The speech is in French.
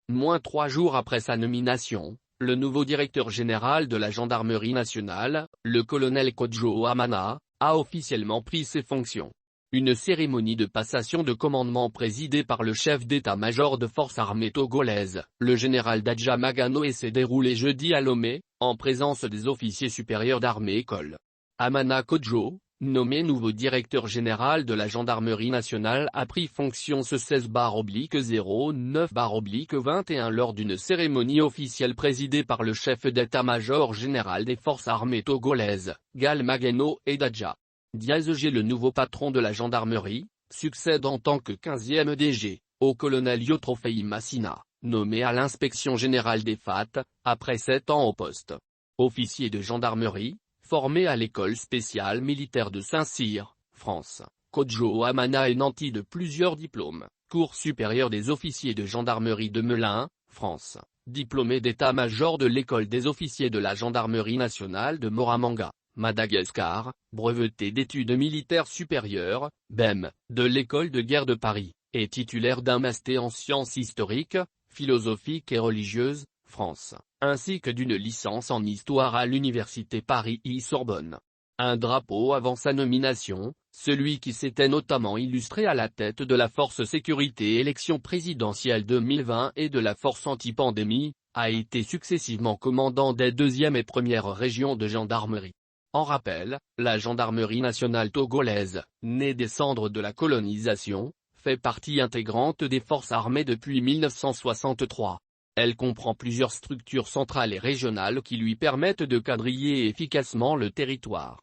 Moins 3 jours après sa nomination, le nouveau directeur général de la gendarmerie nationale, le colonel Kodjo Hamana, a officiellement pris ses fonctions. Une cérémonie de passation de commandement présidée par le chef d'état-major de forces armées togolaises, le général Dadja Magano, s'est déroulée jeudi à Lomé, en présence des officiers supérieurs d'armée-école. Hamana Kodjo, nommé nouveau directeur général de la gendarmerie nationale, a pris fonction ce 16/09/21 lors d'une cérémonie officielle présidée par le chef d'état-major général des forces armées togolaises, Gal Magano et Dadja Diazege, le nouveau patron de la gendarmerie, succède en tant que 15e DG, au colonel Yotrofei Massina, nommé à l'inspection générale des FAT, après 7 ans au poste. Officier de gendarmerie, formé à l'école spéciale militaire de Saint-Cyr, France, Kodjo Hamana est nanti de plusieurs diplômes, cours supérieur des officiers de gendarmerie de Melun, France, diplômé d'état-major de l'école des officiers de la gendarmerie nationale de Moramanga, Madagascar, breveté d'études militaires supérieures, BEM, de l'école de guerre de Paris, et titulaire d'un master en sciences historiques, philosophiques et religieuses, France, ainsi que d'une licence en histoire à l'université Paris-Sorbonne. Un drapeau avant sa nomination, celui qui s'était notamment illustré à la tête de la force sécurité élection présidentielle 2020 et de la force anti-pandémie, a été successivement commandant des 2e et 1re régions de gendarmerie. En rappel, la gendarmerie nationale togolaise, née des cendres de la colonisation, fait partie intégrante des forces armées depuis 1963. Elle comprend plusieurs structures centrales et régionales qui lui permettent de quadriller efficacement le territoire.